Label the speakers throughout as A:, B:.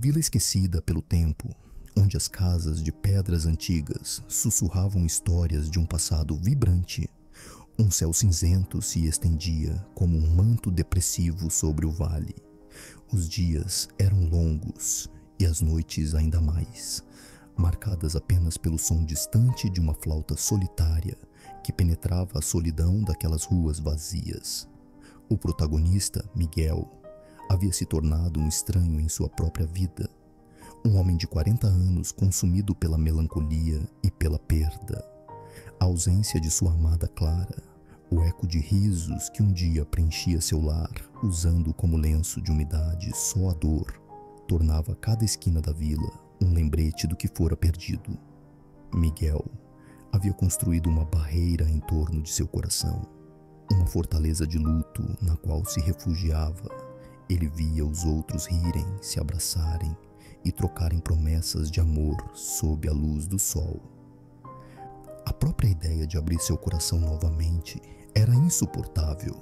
A: vila esquecida pelo tempo, onde as casas de pedras antigas sussurravam histórias de um passado vibrante, um céu cinzento se estendia como um manto depressivo sobre o vale. Os dias eram longos e as noites ainda mais, marcadas apenas pelo som distante de uma flauta solitária que penetrava a solidão daquelas ruas vazias. O protagonista, Miguel, havia se tornado um estranho em sua própria vida, um homem de 40 anos consumido pela melancolia e pela perda. A ausência de sua amada Clara, o eco de risos que um dia preenchia seu lar, usando como lenço de umidade só a dor, tornava cada esquina da vila um lembrete do que fora perdido. Miguel havia construído uma barreira em torno de seu coração, uma fortaleza de luto na qual se refugiava. Ele via os outros rirem, se abraçarem e trocarem promessas de amor sob a luz do sol. A própria ideia de abrir seu coração novamente era insuportável.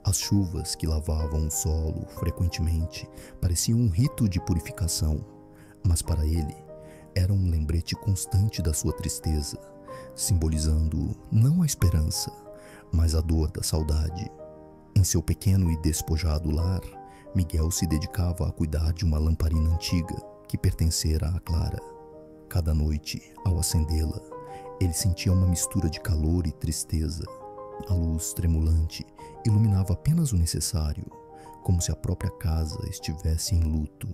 A: As chuvas que lavavam o solo frequentemente pareciam um rito de purificação, mas para ele era um lembrete constante da sua tristeza, simbolizando não a esperança, mas a dor da saudade. Em seu pequeno e despojado lar, Miguel se dedicava a cuidar de uma lamparina antiga que pertencera a Clara. Cada noite, ao acendê-la, ele sentia uma mistura de calor e tristeza. A luz tremulante iluminava apenas o necessário, como se a própria casa estivesse em luto.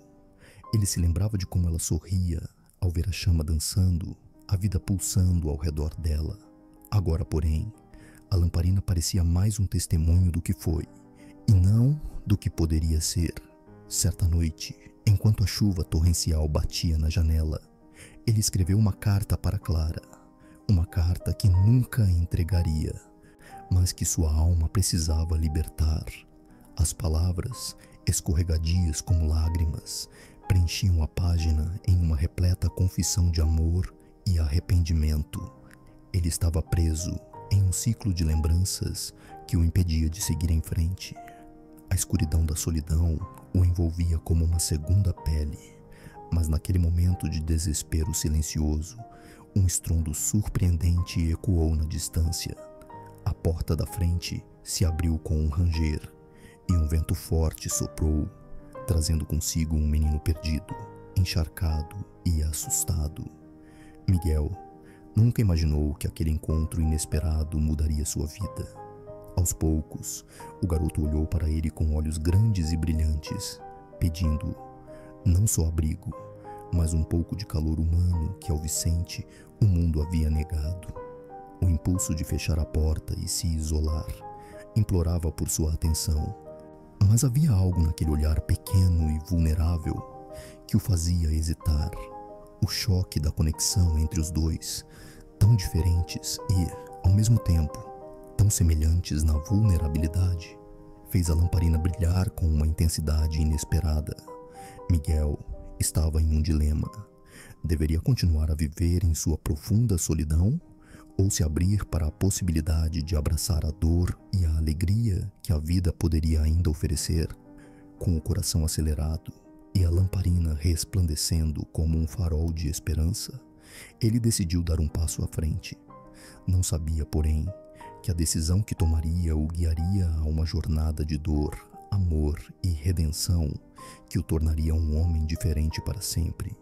A: Ele se lembrava de como ela sorria ao ver a chama dançando, a vida pulsando ao redor dela. Agora, porém, a lamparina parecia mais um testemunho do que foi, e não do que poderia ser. Certa noite, enquanto a chuva torrencial batia na janela, ele escreveu uma carta para Clara, uma carta que nunca entregaria, mas que sua alma precisava libertar. As palavras, escorregadias como lágrimas, preenchiam a página em uma repleta confissão de amor e arrependimento. Ele estava preso em um ciclo de lembranças que o impedia de seguir em frente. A escuridão da solidão o envolvia como uma segunda pele, mas naquele momento de desespero silencioso, um estrondo surpreendente ecoou na distância. A porta da frente se abriu com um ranger, e um vento forte soprou, trazendo consigo um menino perdido, encharcado e assustado. Miguel nunca imaginou que aquele encontro inesperado mudaria sua vida. Aos poucos, o garoto olhou para ele com olhos grandes e brilhantes, pedindo não só abrigo, mas um pouco de calor humano que ao Vicente o mundo havia negado. O impulso de fechar a porta e se isolar implorava por sua atenção, mas havia algo naquele olhar pequeno e vulnerável que o fazia hesitar. O choque da conexão entre os dois, tão diferentes e, ao mesmo tempo, tão semelhantes na vulnerabilidade, fez a lamparina brilhar com uma intensidade inesperada. Miguel estava em um dilema. Deveria continuar a viver em sua profunda solidão ou se abrir para a possibilidade de abraçar a dor e a alegria que a vida poderia ainda oferecer? Com o coração acelerado e a lamparina resplandecendo como um farol de esperança, ele decidiu dar um passo à frente. Não sabia, porém, que a decisão que tomaria o guiaria a uma jornada de dor, amor e redenção que o tornaria um homem diferente para sempre.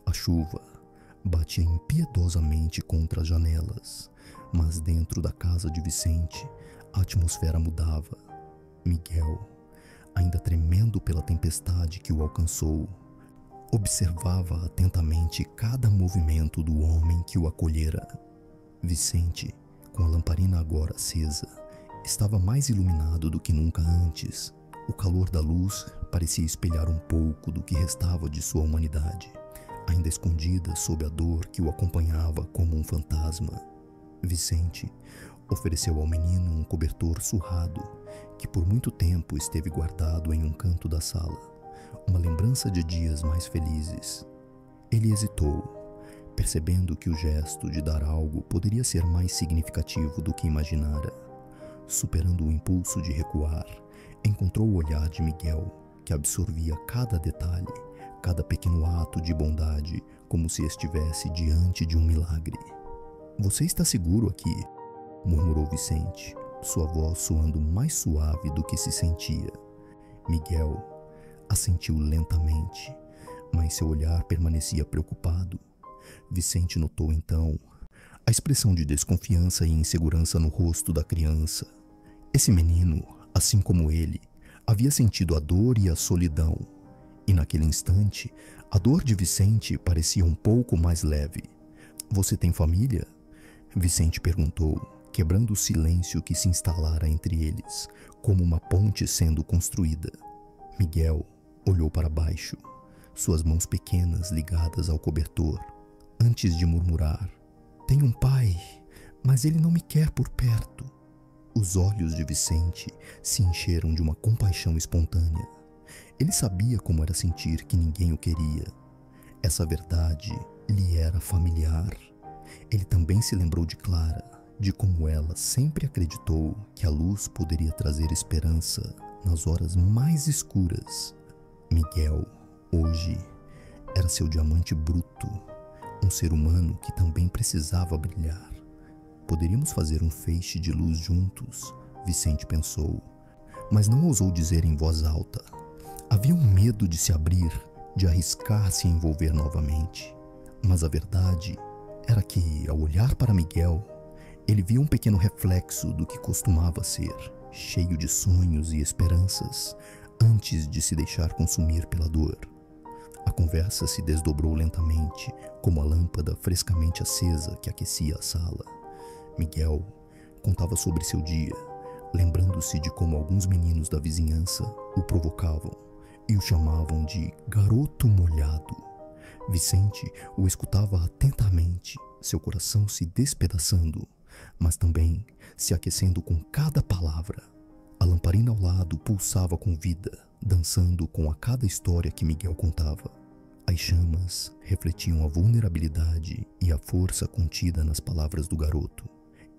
A: A chuva batia impiedosamente contra as janelas, mas dentro da casa de Vicente a atmosfera mudava. Miguel, ainda tremendo pela tempestade que o alcançou, observava atentamente cada movimento do homem que o acolhera. Vicente, com a lamparina agora acesa, estava mais iluminado do que nunca antes. O calor da luz parecia espelhar um pouco do que restava de sua humanidade, ainda escondida sob a dor que o acompanhava como um fantasma. Vicente ofereceu ao menino um cobertor surrado, que por muito tempo esteve guardado em um canto da sala, uma lembrança de dias mais felizes. Ele hesitou, percebendo que o gesto de dar algo poderia ser mais significativo do que imaginara. Superando o impulso de recuar, encontrou o olhar de Miguel, que absorvia cada detalhe, cada pequeno ato de bondade como se estivesse diante de um milagre. "Você está seguro aqui?", murmurou Vicente, sua voz soando mais suave do que se sentia. Miguel assentiu lentamente, mas seu olhar permanecia preocupado. Vicente notou então a expressão de desconfiança e insegurança no rosto da criança. Esse menino, assim como ele, havia sentido a dor e a solidão, e naquele instante, a dor de Vicente parecia um pouco mais leve. "Você tem família?", Vicente perguntou, quebrando o silêncio que se instalara entre eles, como uma ponte sendo construída. Miguel olhou para baixo, suas mãos pequenas ligadas ao cobertor, antes de murmurar: "Tenho um pai, mas ele não me quer por perto." Os olhos de Vicente se encheram de uma compaixão espontânea. Ele sabia como era sentir que ninguém o queria. Essa verdade lhe era familiar. Ele também se lembrou de Clara, de como ela sempre acreditou que a luz poderia trazer esperança nas horas mais escuras. Miguel, hoje, era seu diamante bruto, um ser humano que também precisava brilhar. "Poderíamos fazer um feixe de luz juntos", Vicente pensou, mas não ousou dizer em voz alta. Havia um medo de se abrir, de arriscar se envolver novamente. Mas a verdade era que, ao olhar para Miguel, ele via um pequeno reflexo do que costumava ser, cheio de sonhos e esperanças, antes de se deixar consumir pela dor. A conversa se desdobrou lentamente, como a lâmpada frescamente acesa que aquecia a sala. Miguel contava sobre seu dia, lembrando-se de como alguns meninos da vizinhança o provocavam e o chamavam de garoto molhado. Vicente o escutava atentamente, seu coração se despedaçando, mas também se aquecendo com cada palavra. A lamparina ao lado pulsava com vida, dançando com a cada história que Miguel contava. As chamas refletiam a vulnerabilidade e a força contida nas palavras do garoto.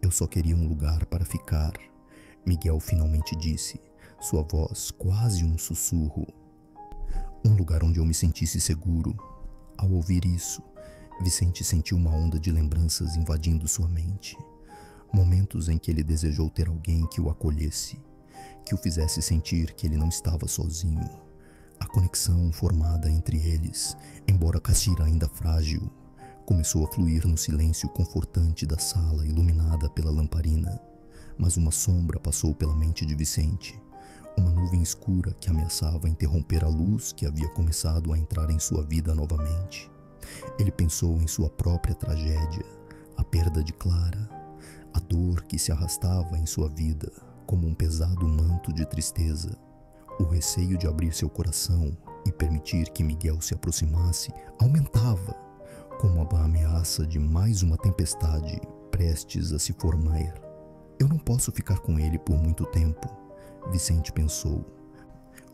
A: "Eu só queria um lugar para ficar", Miguel finalmente disse, sua voz quase um sussurro. "Um lugar onde eu me sentisse seguro." Ao ouvir isso, Vicente sentiu uma onda de lembranças invadindo sua mente. Momentos em que ele desejou ter alguém que o acolhesse, que o fizesse sentir que ele não estava sozinho. A conexão formada entre eles, embora Cassira ainda frágil, começou a fluir no silêncio confortante da sala iluminada pela lamparina. Mas uma sombra passou pela mente de Vicente, uma nuvem escura que ameaçava interromper a luz que havia começado a entrar em sua vida novamente. Ele pensou em sua própria tragédia, a perda de Clara, a dor que se arrastava em sua vida como um pesado manto de tristeza. O receio de abrir seu coração e permitir que Miguel se aproximasse aumentava, como a ameaça de mais uma tempestade prestes a se formar. "Eu não posso ficar com ele por muito tempo", Vicente pensou.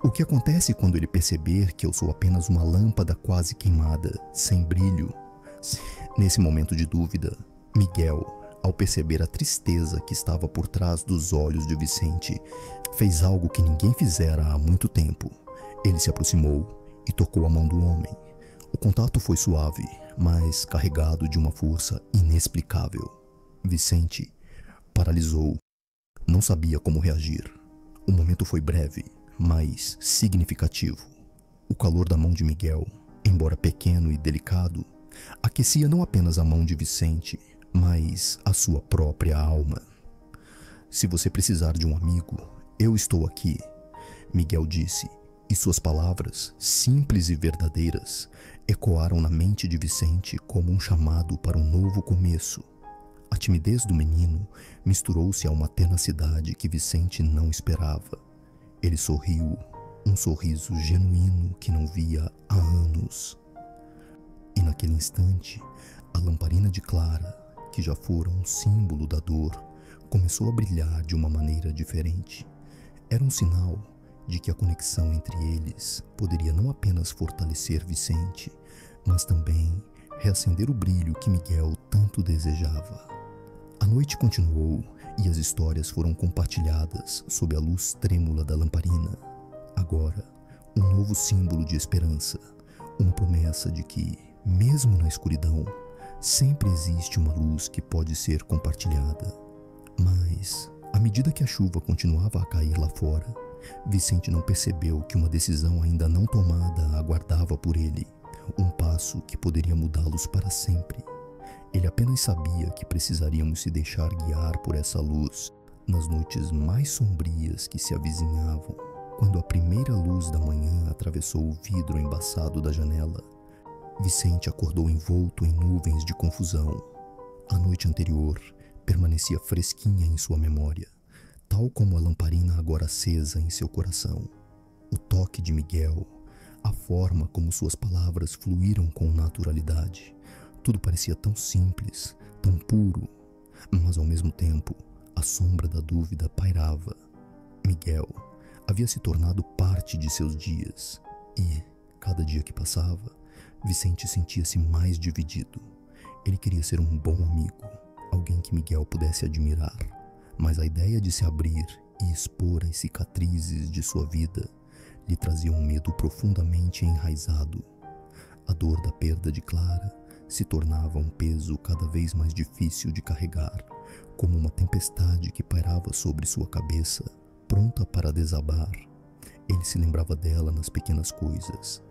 A: "O que acontece quando ele perceber que eu sou apenas uma lâmpada quase queimada, sem brilho?" Nesse momento de dúvida, Miguel, ao perceber a tristeza que estava por trás dos olhos de Vicente, fez algo que ninguém fizera há muito tempo. Ele se aproximou e tocou a mão do homem. O contato foi suave, mas carregado de uma força inexplicável. Vicente paralisou. Não sabia como reagir. O momento foi breve, mas significativo. O calor da mão de Miguel, embora pequeno e delicado, aquecia não apenas a mão de Vicente, mas a sua própria alma. "Se você precisar de um amigo, eu estou aqui", Miguel disse, e suas palavras, simples e verdadeiras, ecoaram na mente de Vicente como um chamado para um novo começo. A timidez do menino misturou-se a uma tenacidade que Vicente não esperava. Ele sorriu, um sorriso genuíno que não via há anos. E naquele instante, a lamparina de Clara, que já fora um símbolo da dor, começou a brilhar de uma maneira diferente. Era um sinal de que a conexão entre eles poderia não apenas fortalecer Vicente, mas também reacender o brilho que Miguel tanto desejava. A noite continuou e as histórias foram compartilhadas sob a luz trêmula da lamparina. Agora, um novo símbolo de esperança, Uma promessa de que, mesmo na escuridão, sempre existe uma luz que pode ser compartilhada. Mas, à medida que a chuva continuava a cair lá fora, Vicente não percebeu que uma decisão ainda não tomada aguardava por ele, um passo que poderia mudá-los para sempre. Ele apenas sabia que precisaríamos se deixar guiar por essa luz nas noites mais sombrias que se avizinhavam. Quando a primeira luz da manhã atravessou o vidro embaçado da janela, Vicente acordou envolto em nuvens de confusão. A noite anterior permanecia fresquinha em sua memória, tal como a lamparina agora acesa em seu coração. O toque de Miguel, a forma como suas palavras fluíram com naturalidade, tudo parecia tão simples, tão puro, mas ao mesmo tempo a sombra da dúvida pairava. Miguel havia se tornado parte de seus dias e, cada dia que passava, Vicente sentia-se mais dividido. Ele queria ser um bom amigo, alguém que Miguel pudesse admirar, mas a ideia de se abrir e expor as cicatrizes de sua vida lhe trazia um medo profundamente enraizado. A dor da perda de Clara se tornava um peso cada vez mais difícil de carregar, como uma tempestade que pairava sobre sua cabeça, pronta para desabar. Ele se lembrava dela nas pequenas coisas,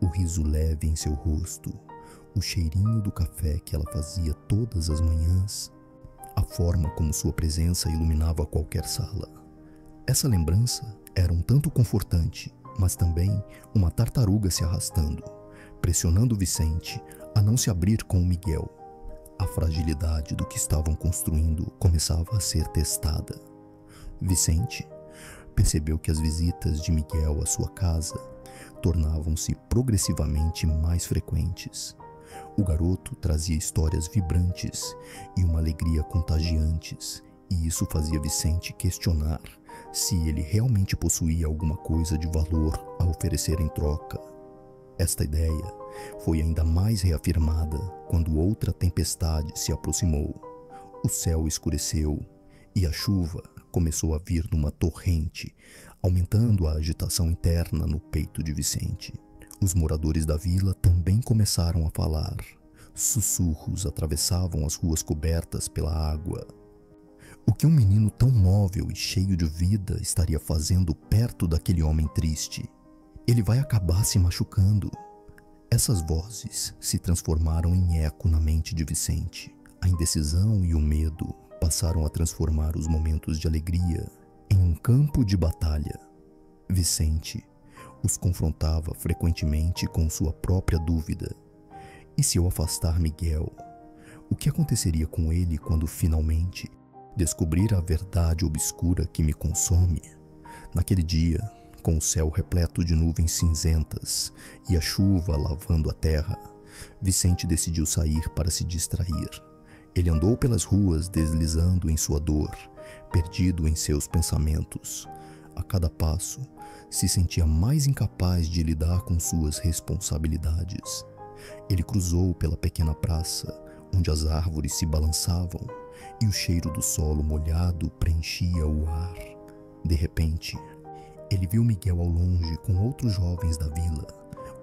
A: o riso leve em seu rosto, o cheirinho do café que ela fazia todas as manhãs, a forma como sua presença iluminava qualquer sala. Essa lembrança era um tanto confortante, mas também uma tartaruga se arrastando, pressionando Vicente a não se abrir com Miguel. A fragilidade do que estavam construindo começava a ser testada. Vicente percebeu que as visitas de Miguel à sua casa tornavam-se progressivamente mais frequentes. O garoto trazia histórias vibrantes e uma alegria contagiantes, e isso fazia Vicente questionar se ele realmente possuía alguma coisa de valor a oferecer em troca. Esta ideia foi ainda mais reafirmada quando outra tempestade se aproximou. O céu escureceu e a chuva começou a vir numa torrente, aumentando a agitação interna no peito de Vicente. Os moradores da vila também começaram a falar. Sussurros atravessavam as ruas cobertas pela água. O que um menino tão móvel e cheio de vida estaria fazendo perto daquele homem triste? Ele vai acabar se machucando. Essas vozes se transformaram em eco na mente de Vicente. A indecisão e o medo passaram a transformar os momentos de alegria em um campo de batalha. Vicente os confrontava frequentemente com sua própria dúvida. E se eu afastar Miguel, o que aconteceria com ele quando finalmente descobrir a verdade obscura que me consome? Naquele dia, com o céu repleto de nuvens cinzentas e a chuva lavando a terra, Vicente decidiu sair para se distrair. Ele andou pelas ruas deslizando em sua dor, perdido em seus pensamentos. A cada passo, se sentia mais incapaz de lidar com suas responsabilidades. Ele cruzou pela pequena praça, onde as árvores se balançavam e o cheiro do solo molhado preenchia o ar. De repente, ele viu Miguel ao longe com outros jovens da vila,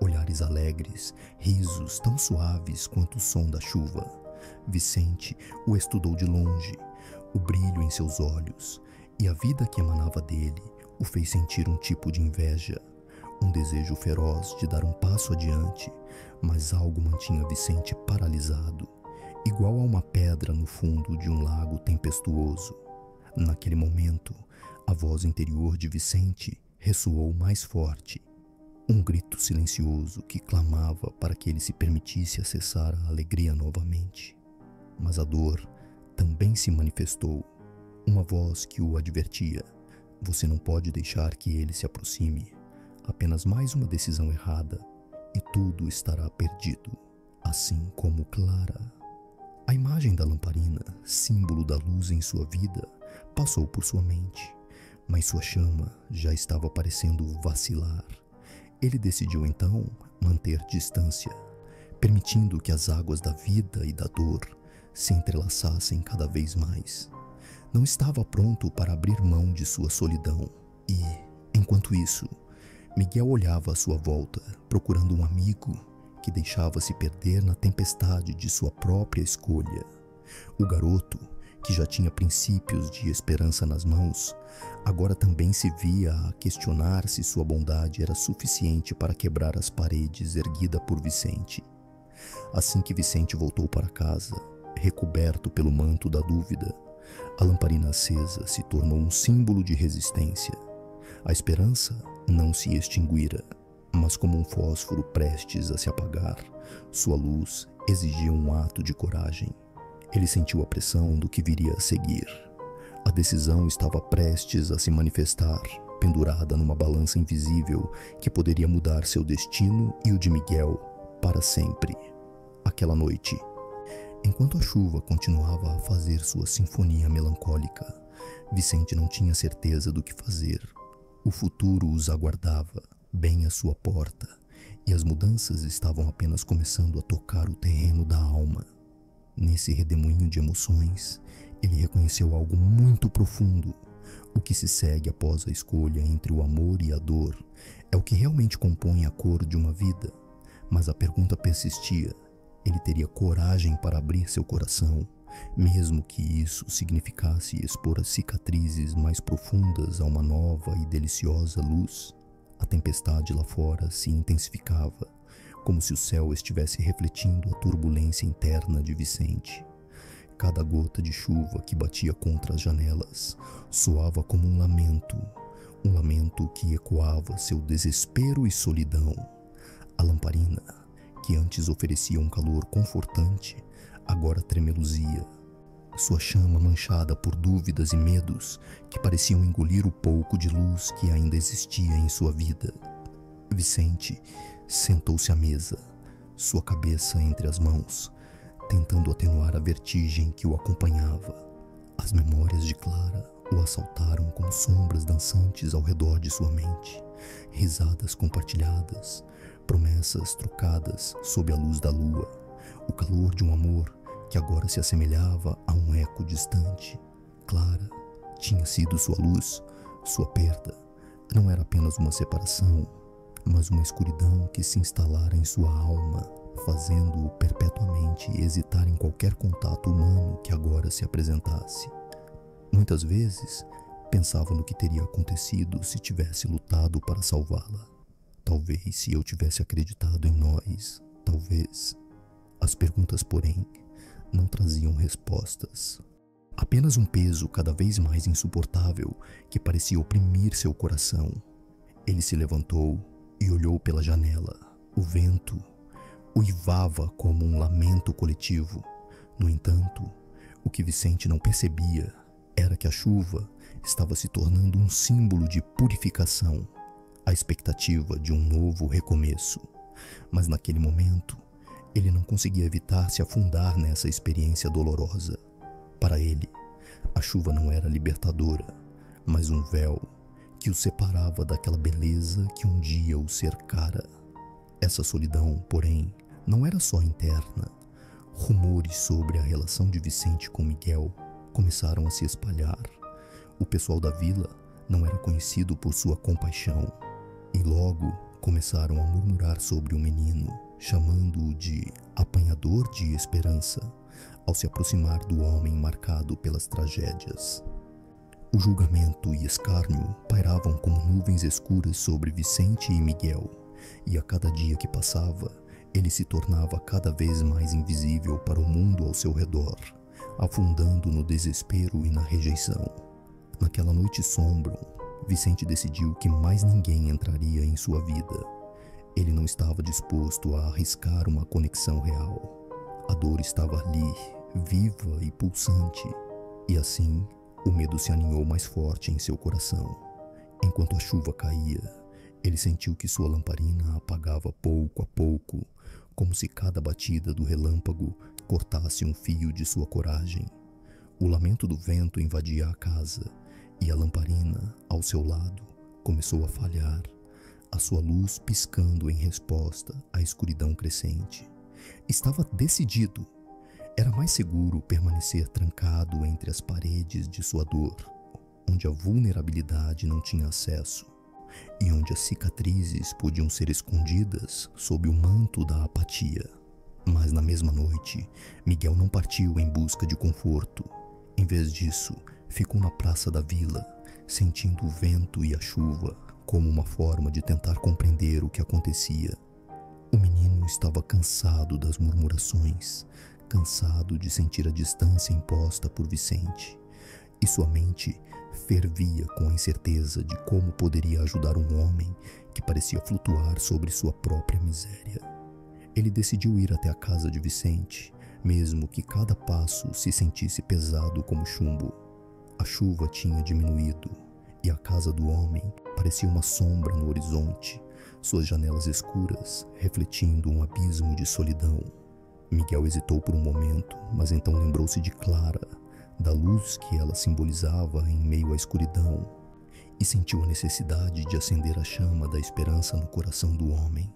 A: olhares alegres, risos tão suaves quanto o som da chuva. Vicente o estudou de longe, o brilho em seus olhos e a vida que emanava dele o fez sentir um tipo de inveja, um desejo feroz de dar um passo adiante, mas algo mantinha Vicente paralisado, igual a uma pedra no fundo de um lago tempestuoso. Naquele momento, a voz interior de Vicente ressoou mais forte, um grito silencioso que clamava para que ele se permitisse acessar a alegria novamente. Mas a dor também se manifestou, uma voz que o advertia: você não pode deixar que ele se aproxime. Apenas mais uma decisão errada e tudo estará perdido, assim como Clara. A imagem da lamparina, símbolo da luz em sua vida, passou por sua mente, mas sua chama já estava parecendo vacilar. Ele decidiu então manter distância, permitindo que as águas da vida e da dor se entrelaçassem cada vez mais. Não estava pronto para abrir mão de sua solidão e, enquanto isso, Miguel olhava à sua volta, procurando um amigo que deixava-se perder na tempestade de sua própria escolha. O garoto, que já tinha princípios de esperança nas mãos, agora também se via a questionar se sua bondade era suficiente para quebrar as paredes erguida por Vicente. Assim que Vicente voltou para casa, recoberto pelo manto da dúvida, a lamparina acesa se tornou um símbolo de resistência. A esperança não se extinguira, mas como um fósforo prestes a se apagar, sua luz exigia um ato de coragem. Ele sentiu a pressão do que viria a seguir. A decisão estava prestes a se manifestar, pendurada numa balança invisível que poderia mudar seu destino e o de Miguel para sempre. Aquela noite, enquanto a chuva continuava a fazer sua sinfonia melancólica, Vicente não tinha certeza do que fazer. O futuro os aguardava, bem à sua porta, e as mudanças estavam apenas começando a tocar o terreno da alma. Nesse redemoinho de emoções, ele reconheceu algo muito profundo. O que se segue após a escolha entre o amor e a dor é o que realmente compõe a cor de uma vida. Mas a pergunta persistia: ele teria coragem para abrir seu coração, mesmo que isso significasse expor as cicatrizes mais profundas a uma nova e deliciosa luz? A tempestade lá fora se intensificava, como se o céu estivesse refletindo a turbulência interna de Vicente. Cada gota de chuva que batia contra as janelas soava como um lamento que ecoava seu desespero e solidão. A lamparina, que antes oferecia um calor confortante, agora tremeluzia, sua chama manchada por dúvidas e medos que pareciam engolir o pouco de luz que ainda existia em sua vida. Vicente sentou-se à mesa, sua cabeça entre as mãos, tentando atenuar a vertigem que o acompanhava. As memórias de Clara o assaltaram como sombras dançantes ao redor de sua mente, risadas compartilhadas, promessas trocadas sob a luz da lua, o calor de um amor que agora se assemelhava a um eco distante. Clara tinha sido sua luz, sua perda. Não era apenas uma separação, mas uma escuridão que se instalara em sua alma, fazendo-o perpetuamente hesitar em qualquer contato humano que agora se apresentasse. Muitas vezes, pensava no que teria acontecido se tivesse lutado para salvá-la. Talvez se eu tivesse acreditado em nós, talvez. As perguntas, porém, não traziam respostas. Apenas um peso cada vez mais insuportável que parecia oprimir seu coração. Ele se levantou e olhou pela janela. O vento uivava como um lamento coletivo. No entanto, o que Vicente não percebia era que a chuva estava se tornando um símbolo de purificação, a expectativa de um novo recomeço. Mas naquele momento, ele não conseguia evitar se afundar nessa experiência dolorosa. Para ele, a chuva não era libertadora, mas um véu que o separava daquela beleza que um dia o cercara. Essa solidão, porém, não era só interna. Rumores sobre a relação de Vicente com Miguel começaram a se espalhar. O pessoal da vila não era conhecido por sua compaixão, e logo começaram a murmurar sobre o menino, chamando-o de apanhador de esperança, ao se aproximar do homem marcado pelas tragédias. O julgamento e escárnio pairavam como nuvens escuras sobre Vicente e Miguel, e a cada dia que passava, ele se tornava cada vez mais invisível para o mundo ao seu redor, afundando no desespero e na rejeição. Naquela noite sombra, Vicente decidiu que mais ninguém entraria em sua vida. Ele não estava disposto a arriscar uma conexão real. A dor estava ali, viva e pulsante, e assim o medo se aninhou mais forte em seu coração. Enquanto a chuva caía, ele sentiu que sua lamparina apagava pouco a pouco, como se cada batida do relâmpago cortasse um fio de sua coragem. O lamento do vento invadia a casa, e a lamparina, ao seu lado, começou a falhar, a sua luz piscando em resposta à escuridão crescente. Estava decidido. Era mais seguro permanecer trancado entre as paredes de sua dor, onde a vulnerabilidade não tinha acesso. e onde as cicatrizes podiam ser escondidas sob o manto da apatia. Mas na mesma noite, Miguel não partiu em busca de conforto. Em vez disso, ficou na praça da vila, sentindo o vento e a chuva como uma forma de tentar compreender o que acontecia. O menino estava cansado das murmurações, cansado de sentir a distância imposta por Vicente, e sua mente fervia com a incerteza de como poderia ajudar um homem que parecia flutuar sobre sua própria miséria. Ele decidiu ir até a casa de Vicente, mesmo que cada passo se sentisse pesado como chumbo. A chuva tinha diminuído e a casa do homem parecia uma sombra no horizonte, suas janelas escuras refletindo um abismo de solidão. Miguel hesitou por um momento, mas então lembrou-se de Clara, da luz que ela simbolizava em meio à escuridão, e sentiu a necessidade de acender a chama da esperança no coração do homem.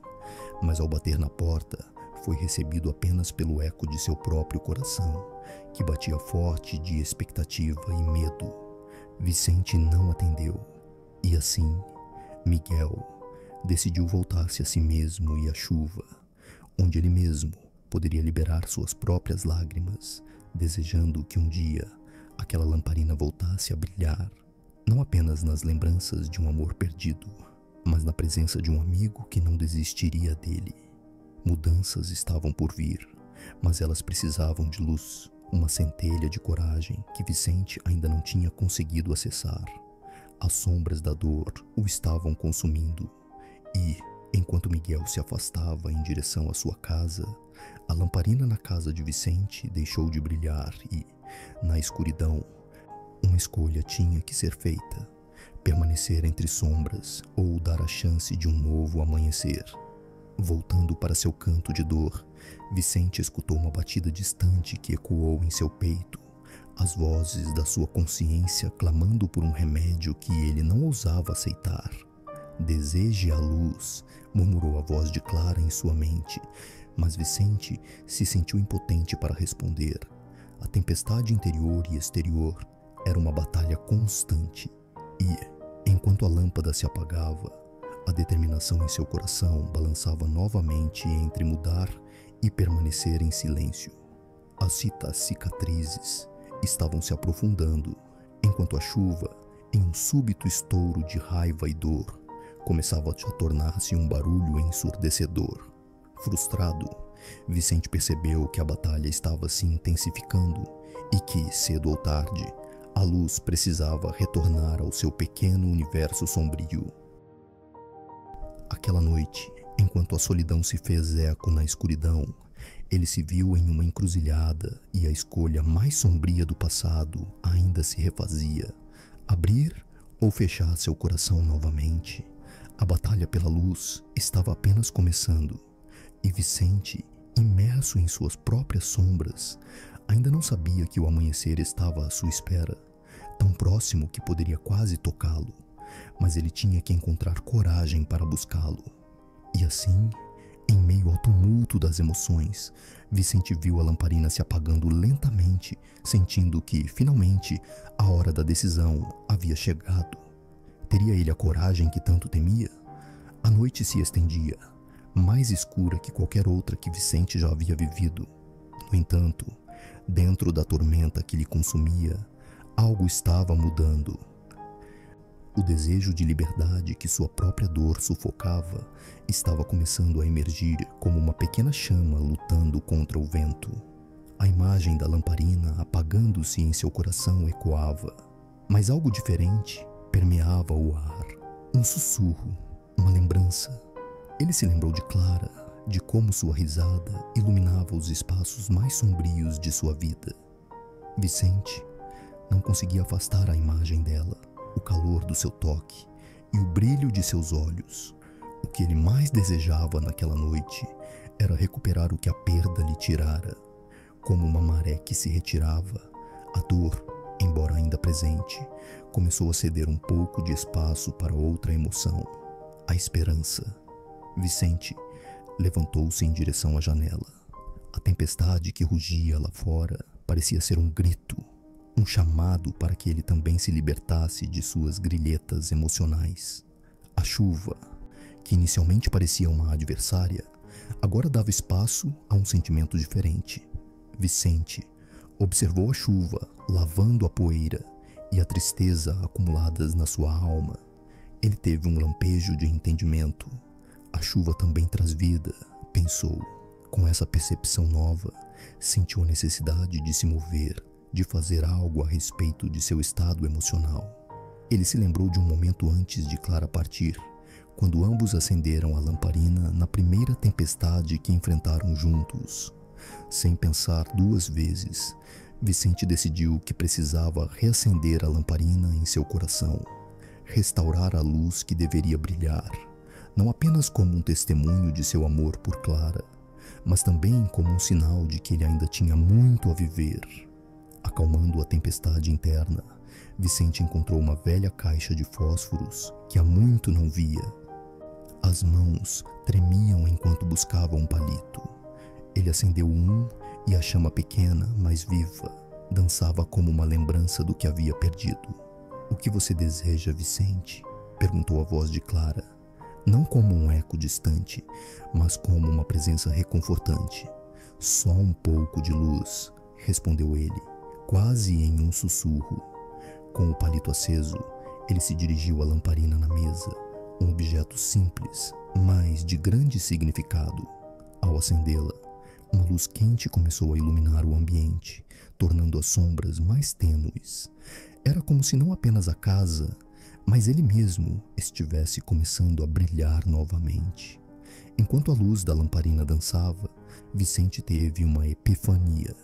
A: Mas ao bater na porta, foi recebido apenas pelo eco de seu próprio coração, que batia forte de expectativa e medo. Vicente não atendeu, e assim, Miguel decidiu voltar-se a si mesmo e à chuva, onde ele mesmo poderia liberar suas próprias lágrimas, desejando que um dia aquela lamparina voltasse a brilhar, não apenas nas lembranças de um amor perdido, mas na presença de um amigo que não desistiria dele. Mudanças estavam por vir, mas elas precisavam de luz, uma centelha de coragem que Vicente ainda não tinha conseguido acessar. As sombras da dor o estavam consumindo, e, enquanto Miguel se afastava em direção à sua casa, a lamparina na casa de Vicente deixou de brilhar e, na escuridão, uma escolha tinha que ser feita: permanecer entre sombras ou dar a chance de um novo amanhecer. Voltando para seu canto de dor, Vicente escutou uma batida distante que ecoou em seu peito, as vozes da sua consciência clamando por um remédio que ele não ousava aceitar. "Deseje a luz", murmurou a voz de Clara em sua mente, mas Vicente se sentiu impotente para responder. A tempestade interior e exterior era uma batalha constante, e, enquanto a lâmpada se apagava, a determinação em seu coração balançava novamente entre mudar e permanecer em silêncio. As cicatrizes estavam se aprofundando, enquanto a chuva, em um súbito estouro de raiva e dor, começava a tornar-se um barulho ensurdecedor. Frustrado, Vicente percebeu que a batalha estava se intensificando e que, cedo ou tarde, a luz precisava retornar ao seu pequeno universo sombrio. Aquela noite, enquanto a solidão se fez eco na escuridão, ele se viu em uma encruzilhada e a escolha mais sombria do passado ainda se refazia: abrir ou fechar seu coração novamente. A batalha pela luz estava apenas começando, e Vicente, imerso em suas próprias sombras, ainda não sabia que o amanhecer estava à sua espera, tão próximo que poderia quase tocá-lo, mas ele tinha que encontrar coragem para buscá-lo. E assim, em meio ao tumulto das emoções, Vicente viu a lamparina se apagando lentamente, sentindo que, finalmente, a hora da decisão havia chegado. Teria ele a coragem que tanto temia? A noite se estendia, mais escura que qualquer outra que Vicente já havia vivido. No entanto, dentro da tormenta que lhe consumia, algo estava mudando. O desejo de liberdade que sua própria dor sufocava estava começando a emergir como uma pequena chama lutando contra o vento. A imagem da lamparina apagando-se em seu coração ecoava, mas algo diferente permeava o ar. Um sussurro, uma lembrança. Ele se lembrou de Clara, de como sua risada iluminava os espaços mais sombrios de sua vida. Vicente não conseguia afastar a imagem dela, o calor do seu toque e o brilho de seus olhos. O que ele mais desejava naquela noite era recuperar o que a perda lhe tirara. Como uma maré que se retirava, a dor, embora ainda presente, começou a ceder um pouco de espaço para outra emoção: a esperança. Vicente levantou-se em direção à janela. A tempestade que rugia lá fora parecia ser um grito, um chamado para que ele também se libertasse de suas grilhetas emocionais. A chuva, que inicialmente parecia uma adversária, agora dava espaço a um sentimento diferente. Vicente observou a chuva lavando a poeira e a tristeza acumuladas na sua alma. Ele teve um lampejo de entendimento. A chuva também traz vida, pensou. Com essa percepção nova, sentiu a necessidade de se mover, de fazer algo a respeito de seu estado emocional. Ele se lembrou de um momento antes de Clara partir, quando ambos acenderam a lamparina na primeira tempestade que enfrentaram juntos. Sem pensar duas vezes, Vicente decidiu que precisava reacender a lamparina em seu coração, restaurar a luz que deveria brilhar, não apenas como um testemunho de seu amor por Clara, mas também como um sinal de que ele ainda tinha muito a viver. Acalmando a tempestade interna, Vicente encontrou uma velha caixa de fósforos que há muito não via. As mãos tremiam enquanto buscava um palito. Ele acendeu um e a chama pequena, mas viva, dançava como uma lembrança do que havia perdido. "O que você deseja, Vicente?", perguntou a voz de Clara, não como um eco distante, mas como uma presença reconfortante. "Só um pouco de luz", respondeu ele, quase em um sussurro. Com o palito aceso, ele se dirigiu à lamparina na mesa, um objeto simples, mas de grande significado. Ao acendê-la, uma luz quente começou a iluminar o ambiente, tornando as sombras mais tênues. Era como se não apenas a casa, mas ele mesmo estivesse começando a brilhar novamente. Enquanto a luz da lamparina dançava, Vicente teve uma epifania.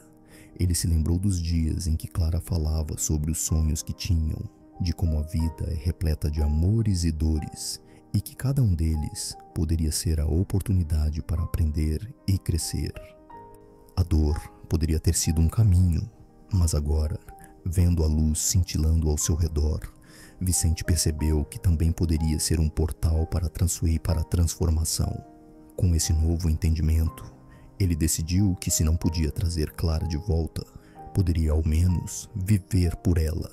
A: Ele se lembrou dos dias em que Clara falava sobre os sonhos que tinham, de como a vida é repleta de amores e dores, e que cada um deles poderia ser a oportunidade para aprender e crescer. A dor poderia ter sido um caminho, mas agora, vendo a luz cintilando ao seu redor, Vicente percebeu que também poderia ser um portal para a transformação. Com esse novo entendimento, ele decidiu que, se não podia trazer Clara de volta, poderia ao menos viver por ela.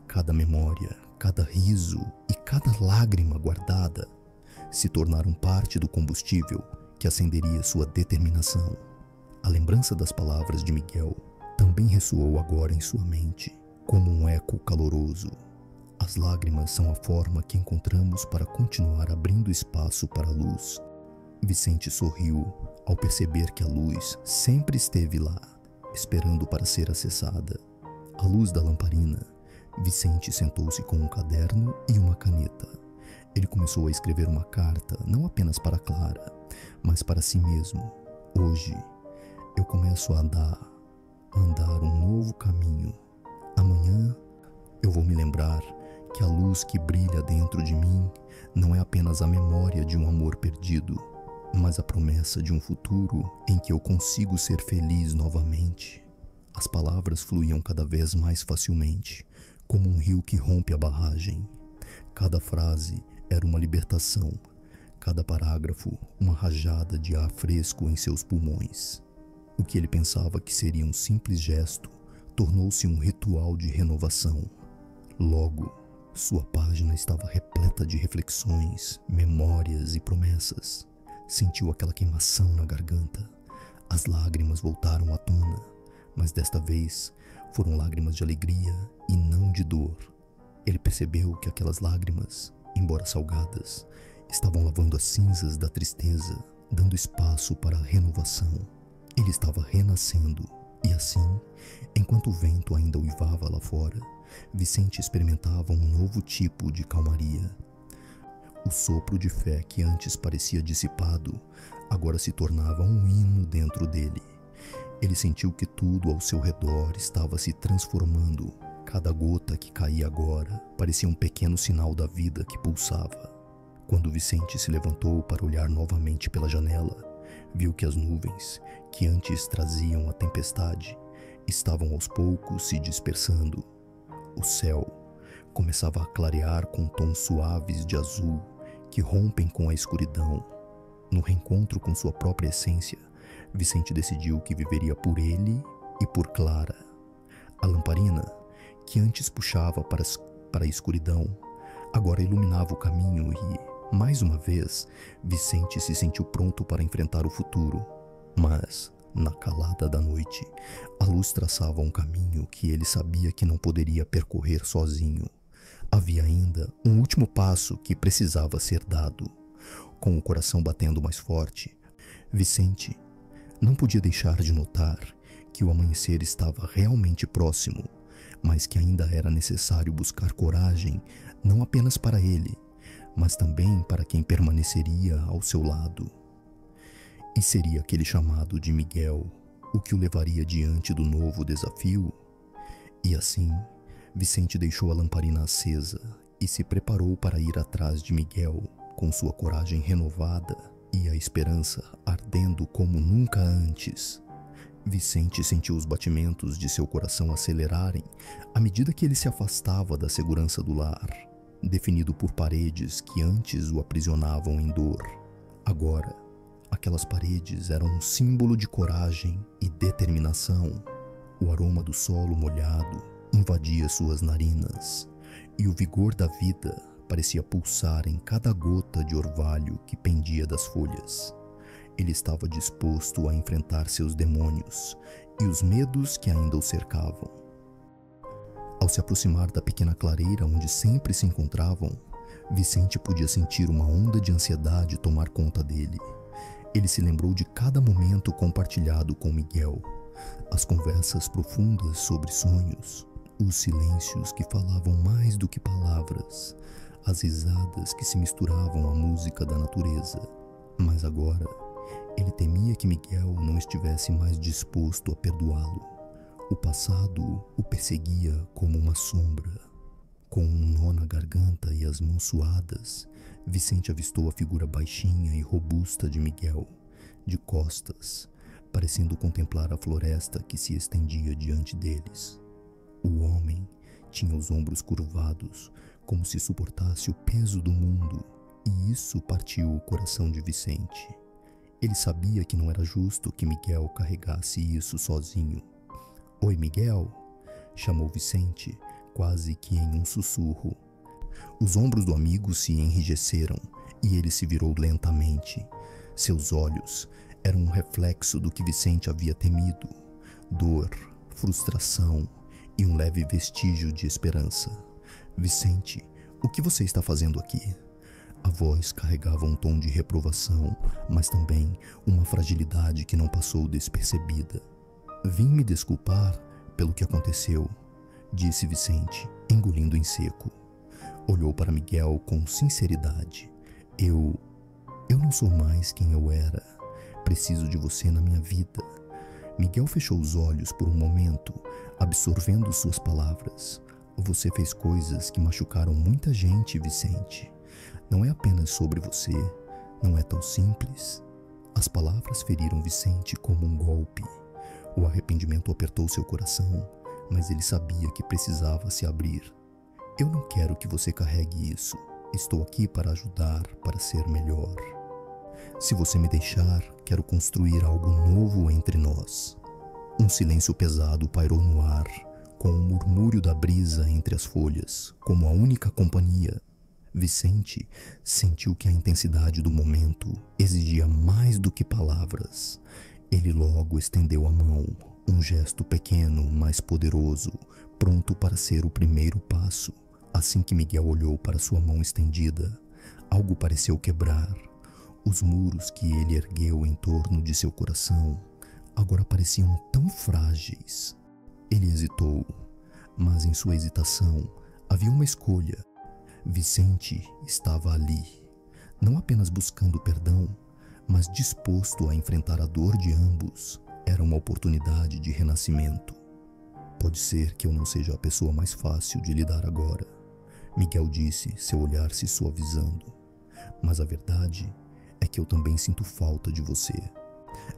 A: Cada memória, cada riso e cada lágrima guardada se tornaram parte do combustível que acenderia sua determinação. A lembrança das palavras de Miguel também ressoou agora em sua mente, como um eco caloroso. As lágrimas são a forma que encontramos para continuar abrindo espaço para a luz. Vicente sorriu ao perceber que a luz sempre esteve lá, esperando para ser acessada. À luz da lamparina, Vicente sentou-se com um caderno e uma caneta. Ele começou a escrever uma carta, não apenas para Clara, mas para si mesmo. "Hoje, eu começo a andar um novo caminho. Amanhã, eu vou me lembrar que a luz que brilha dentro de mim não é apenas a memória de um amor perdido, mas a promessa de um futuro em que eu consigo ser feliz novamente." As palavras fluíam cada vez mais facilmente, como um rio que rompe a barragem. Cada frase era uma libertação, cada parágrafo uma rajada de ar fresco em seus pulmões. O que ele pensava que seria um simples gesto tornou-se um ritual de renovação. Logo, sua página estava repleta de reflexões, memórias e promessas. Sentiu aquela queimação na garganta. As lágrimas voltaram à tona, mas desta vez foram lágrimas de alegria e não de dor. Ele percebeu que aquelas lágrimas, embora salgadas, estavam lavando as cinzas da tristeza, dando espaço para a renovação. Ele estava renascendo, e assim, enquanto o vento ainda uivava lá fora, Vicente experimentava um novo tipo de calmaria. O sopro de fé que antes parecia dissipado, agora se tornava um hino dentro dele. Ele sentiu que tudo ao seu redor estava se transformando. Cada gota que caía agora parecia um pequeno sinal da vida que pulsava. Quando Vicente se levantou para olhar novamente pela janela, viu que as nuvens, que antes traziam a tempestade, estavam aos poucos se dispersando. O céu começava a clarear com tons suaves de azul que rompem com a escuridão. No reencontro com sua própria essência, Vicente decidiu que viveria por ele e por Clara. A lamparina, que antes puxava para a escuridão, agora iluminava o caminho e, Mais uma vez, Vicente se sentiu pronto para enfrentar o futuro. Mas, na calada da noite, a luz traçava um caminho que ele sabia que não poderia percorrer sozinho. Havia ainda um último passo que precisava ser dado. Com o coração batendo mais forte, Vicente não podia deixar de notar que o amanhecer estava realmente próximo, mas que ainda era necessário buscar coragem, não apenas para ele, mas também para quem permaneceria ao seu lado. E seria aquele chamado de Miguel o que o levaria diante do novo desafio? E assim, Vicente deixou a lamparina acesa e se preparou para ir atrás de Miguel, com sua coragem renovada e a esperança ardendo como nunca antes. Vicente sentiu os batimentos de seu coração acelerarem à medida que ele se afastava da segurança do lar, definido por paredes que antes o aprisionavam em dor. Agora, aquelas paredes eram um símbolo de coragem e determinação. O aroma do solo molhado invadia suas narinas, e o vigor da vida parecia pulsar em cada gota de orvalho que pendia das folhas. Ele estava disposto a enfrentar seus demônios e os medos que ainda o cercavam. Ao se aproximar da pequena clareira onde sempre se encontravam, Vicente podia sentir uma onda de ansiedade tomar conta dele. Ele se lembrou de cada momento compartilhado com Miguel, as conversas profundas sobre sonhos, os silêncios que falavam mais do que palavras, as risadas que se misturavam à música da natureza. Mas agora, ele temia que Miguel não estivesse mais disposto a perdoá-lo. O passado o perseguia como uma sombra. Com um nó na garganta e as mãos suadas, Vicente avistou a figura baixinha e robusta de Miguel, de costas, parecendo contemplar a floresta que se estendia diante deles. O homem tinha os ombros curvados, como se suportasse o peso do mundo, e isso partiu o coração de Vicente. Ele sabia que não era justo que Miguel carregasse isso sozinho. "Oi, Miguel", chamou Vicente, quase que em um sussurro. Os ombros do amigo se enrijeceram e ele se virou lentamente. Seus olhos eram um reflexo do que Vicente havia temido: dor, frustração e um leve vestígio de esperança. "Vicente, o que você está fazendo aqui?" A voz carregava um tom de reprovação, mas também uma fragilidade que não passou despercebida. "Vim me desculpar pelo que aconteceu", disse Vicente, engolindo em seco. Olhou para Miguel com sinceridade. Eu não sou mais quem eu era. Preciso de você na minha vida." Miguel fechou os olhos por um momento, absorvendo suas palavras. "Você fez coisas que machucaram muita gente, Vicente. Não é apenas sobre você. Não é tão simples." As palavras feriram Vicente como um golpe. O arrependimento apertou seu coração, mas ele sabia que precisava se abrir. "Eu não quero que você carregue isso. Estou aqui para ajudar, para ser melhor. Se você me deixar, quero construir algo novo entre nós." Um silêncio pesado pairou no ar, com o murmúrio da brisa entre as folhas, como a única companhia. Vicente sentiu que a intensidade do momento exigia mais do que palavras. Ele logo estendeu a mão, um gesto pequeno, mas poderoso, pronto para ser o primeiro passo. Assim que Miguel olhou para sua mão estendida, algo pareceu quebrar. Os muros que ele ergueu em torno de seu coração agora pareciam tão frágeis. Ele hesitou, mas em sua hesitação havia uma escolha. Vicente estava ali, não apenas buscando perdão, mas disposto a enfrentar a dor de ambos. Era uma oportunidade de renascimento. "Pode ser que eu não seja a pessoa mais fácil de lidar agora", Miguel disse, seu olhar se suavizando. "Mas a verdade é que eu também sinto falta de você.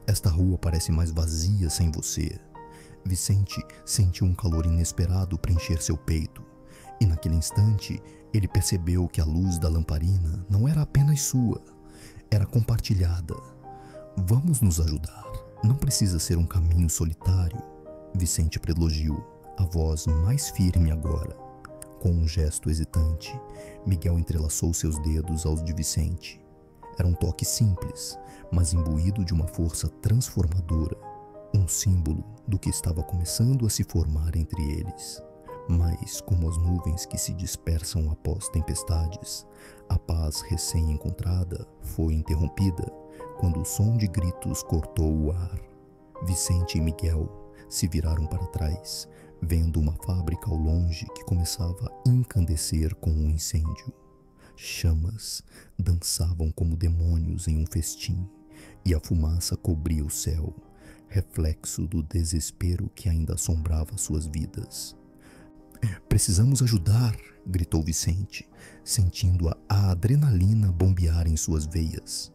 A: Esta rua parece mais vazia sem você." Vicente sentiu um calor inesperado preencher seu peito, e naquele instante ele percebeu que a luz da lamparina não era apenas sua, era compartilhada. "Vamos nos ajudar. Não precisa ser um caminho solitário", Vicente prelogiu, a voz mais firme agora. Com um gesto hesitante, Miguel entrelaçou seus dedos aos de Vicente. Era um toque simples, mas imbuído de uma força transformadora, um símbolo do que estava começando a se formar entre eles. Mas, como as nuvens que se dispersam após tempestades, a paz recém-encontrada foi interrompida quando o som de gritos cortou o ar. Vicente e Miguel se viraram para trás, vendo uma fábrica ao longe que começava a encandecer com um incêndio. Chamas dançavam como demônios em um festim, e a fumaça cobria o céu, reflexo do desespero que ainda assombrava suas vidas. "Precisamos ajudar!" gritou Vicente, sentindo a adrenalina bombear em suas veias.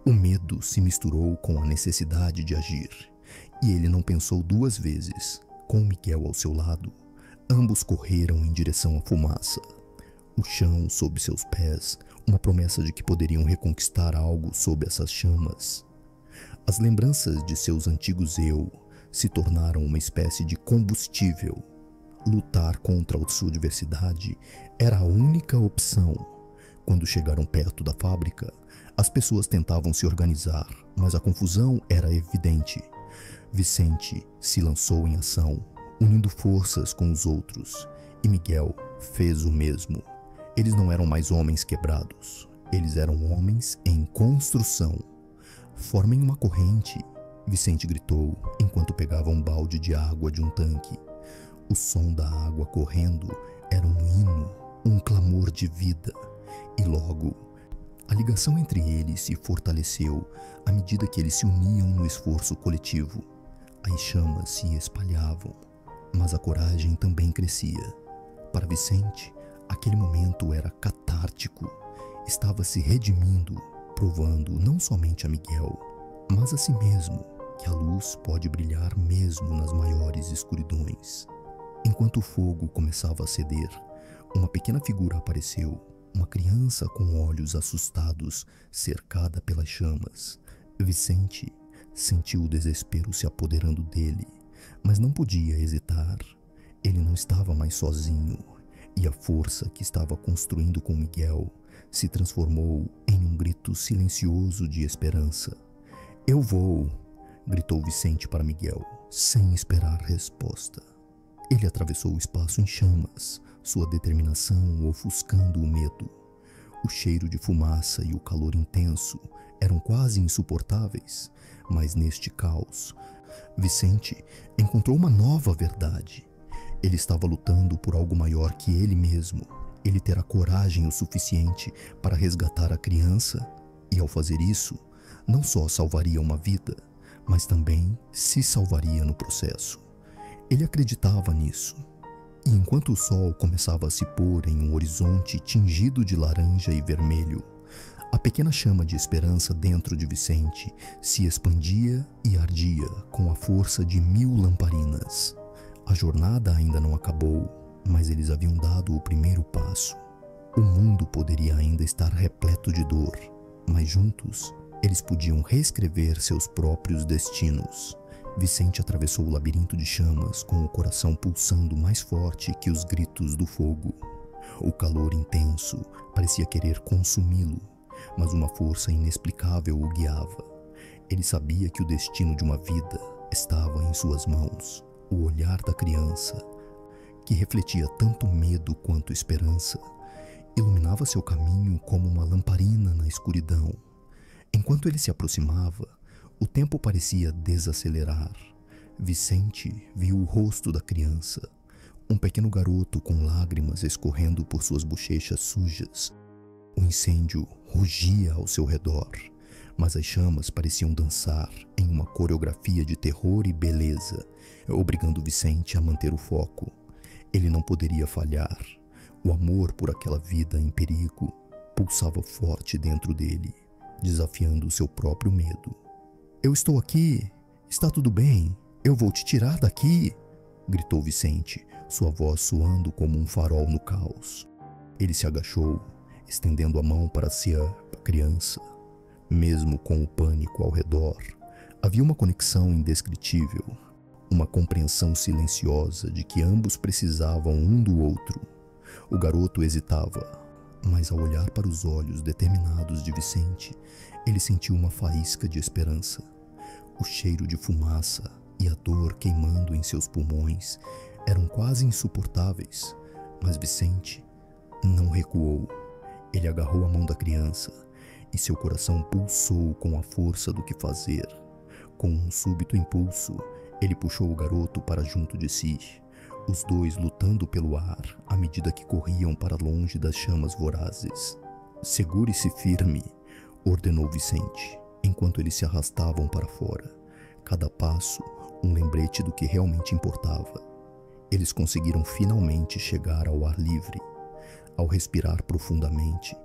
A: O medo se misturou com a necessidade de agir, e ele não pensou duas vezes. Com Miguel ao seu lado, ambos correram em direção à fumaça. O chão sob seus pés, uma promessa de que poderiam reconquistar algo sob essas chamas. As lembranças de seus antigos eu se tornaram uma espécie de combustível. Lutar contra a sua adversidade era a única opção. Quando chegaram perto da fábrica, as pessoas tentavam se organizar, mas a confusão era evidente. Vicente se lançou em ação, unindo forças com os outros, e Miguel fez o mesmo. Eles não eram mais homens quebrados, eles eram homens em construção. "Formem uma corrente", Vicente gritou enquanto pegava um balde de água de um tanque. O som da água correndo era um hino, um clamor de vida, e logo a ligação entre eles se fortaleceu à medida que eles se uniam no esforço coletivo. As chamas se espalhavam, mas a coragem também crescia. Para Vicente, aquele momento era catártico. Estava se redimindo, provando não somente a Miguel, mas a si mesmo, que a luz pode brilhar mesmo nas maiores escuridões. Enquanto o fogo começava a ceder, uma pequena figura apareceu, uma criança com olhos assustados, cercada pelas chamas. Vicente sentiu o desespero se apoderando dele, mas não podia hesitar. Ele não estava mais sozinho, e a força que estava construindo com Miguel se transformou em um grito silencioso de esperança. "Eu vou!" gritou Vicente para Miguel, sem esperar resposta. Ele atravessou o espaço em chamas, sua determinação ofuscando o medo. O cheiro de fumaça e o calor intenso eram quase insuportáveis, mas neste caos, Vicente encontrou uma nova verdade. Ele estava lutando por algo maior que ele mesmo. Ele terá coragem o suficiente para resgatar a criança, e ao fazer isso, não só salvaria uma vida, mas também se salvaria no processo. Ele acreditava nisso. E enquanto o sol começava a se pôr em um horizonte tingido de laranja e vermelho, a pequena chama de esperança dentro de Vicente se expandia e ardia com a força de 1000 lamparinas. A jornada ainda não acabou, mas eles haviam dado o primeiro passo. O mundo poderia ainda estar repleto de dor, mas juntos eles podiam reescrever seus próprios destinos. Vicente atravessou o labirinto de chamas com o coração pulsando mais forte que os gritos do fogo. O calor intenso parecia querer consumi-lo, mas uma força inexplicável o guiava. Ele sabia que o destino de uma vida estava em suas mãos. O olhar da criança, que refletia tanto medo quanto esperança, iluminava seu caminho como uma lamparina na escuridão. Enquanto ele se aproximava, o tempo parecia desacelerar. Vicente viu o rosto da criança, um pequeno garoto com lágrimas escorrendo por suas bochechas sujas. O incêndio rugia ao seu redor, mas as chamas pareciam dançar em uma coreografia de terror e beleza, obrigando Vicente a manter o foco. Ele não poderia falhar. O amor por aquela vida em perigo pulsava forte dentro dele, desafiando o seu próprio medo. "Eu estou aqui, está tudo bem, eu vou te tirar daqui", gritou Vicente, sua voz soando como um farol no caos. Ele se agachou, estendendo a mão para a criança. Mesmo com o pânico ao redor, havia uma conexão indescritível, uma compreensão silenciosa de que ambos precisavam um do outro. O garoto hesitava, mas ao olhar para os olhos determinados de Vicente, ele sentiu uma faísca de esperança. O cheiro de fumaça e a dor queimando em seus pulmões eram quase insuportáveis, mas Vicente não recuou. Ele agarrou a mão da criança e seu coração pulsou com a força do que fazer. Com um súbito impulso, ele puxou o garoto para junto de si, os dois lutando pelo ar à medida que corriam para longe das chamas vorazes. "Segure-se firme", ordenou Vicente, enquanto eles se arrastavam para fora. Cada passo, um lembrete do que realmente importava. Eles conseguiram finalmente chegar ao ar livre. Ao respirar profundamente,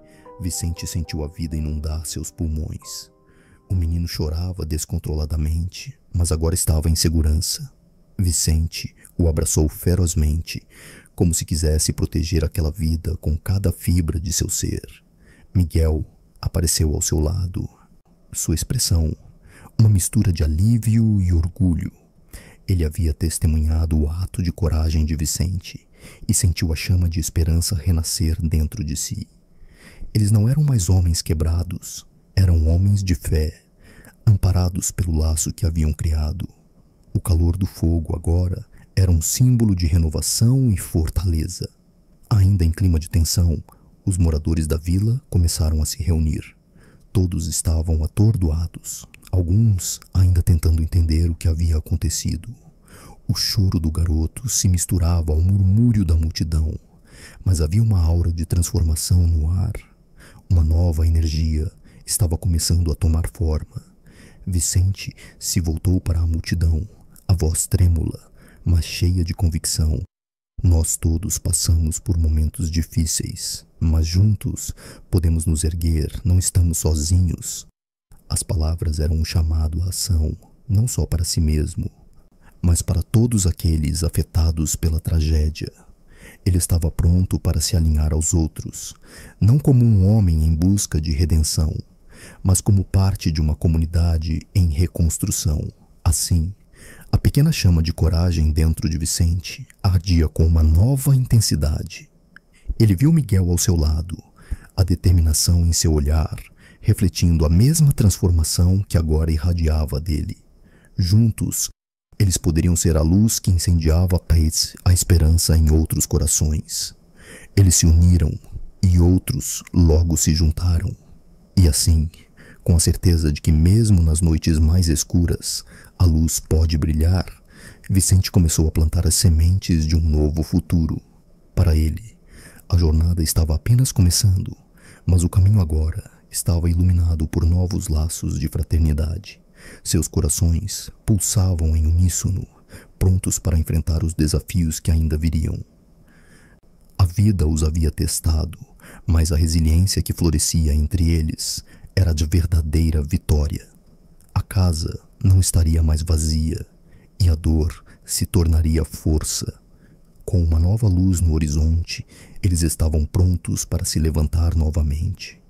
A: Vicente sentiu a vida inundar seus pulmões. O menino chorava descontroladamente, mas agora estava em segurança. Vicente o abraçou ferozmente, como se quisesse proteger aquela vida com cada fibra de seu ser. Miguel apareceu ao seu lado. Sua expressão, uma mistura de alívio e orgulho. Ele havia testemunhado o ato de coragem de Vicente e sentiu a chama de esperança renascer dentro de si. Eles não eram mais homens quebrados, eram homens de fé, amparados pelo laço que haviam criado. O calor do fogo agora era um símbolo de renovação e fortaleza. Ainda em clima de tensão, os moradores da vila começaram a se reunir. Todos estavam atordoados, alguns ainda tentando entender o que havia acontecido. O choro do garoto se misturava ao murmúrio da multidão, mas havia uma aura de transformação no ar. Uma nova energia estava começando a tomar forma. Vicente se voltou para a multidão, a voz trêmula, mas cheia de convicção. "Nós todos passamos por momentos difíceis, mas juntos podemos nos erguer, não estamos sozinhos." As palavras eram um chamado à ação, não só para si mesmo, mas para todos aqueles afetados pela tragédia. Ele estava pronto para se alinhar aos outros, não como um homem em busca de redenção, mas como parte de uma comunidade em reconstrução. Assim, a pequena chama de coragem dentro de Vicente ardia com uma nova intensidade. Ele viu Miguel ao seu lado, a determinação em seu olhar, refletindo a mesma transformação que agora irradiava dele. Juntos, eles poderiam ser a luz que incendiava a paz, a esperança em outros corações. Eles se uniram e outros logo se juntaram. E assim, com a certeza de que mesmo nas noites mais escuras, a luz pode brilhar, Vicente começou a plantar as sementes de um novo futuro. Para ele, a jornada estava apenas começando, mas o caminho agora estava iluminado por novos laços de fraternidade. Seus corações pulsavam em uníssono, prontos para enfrentar os desafios que ainda viriam. A vida os havia testado, mas a resiliência que florescia entre eles era de verdadeira vitória. A casa não estaria mais vazia e a dor se tornaria força. Com uma nova luz no horizonte, eles estavam prontos para se levantar novamente.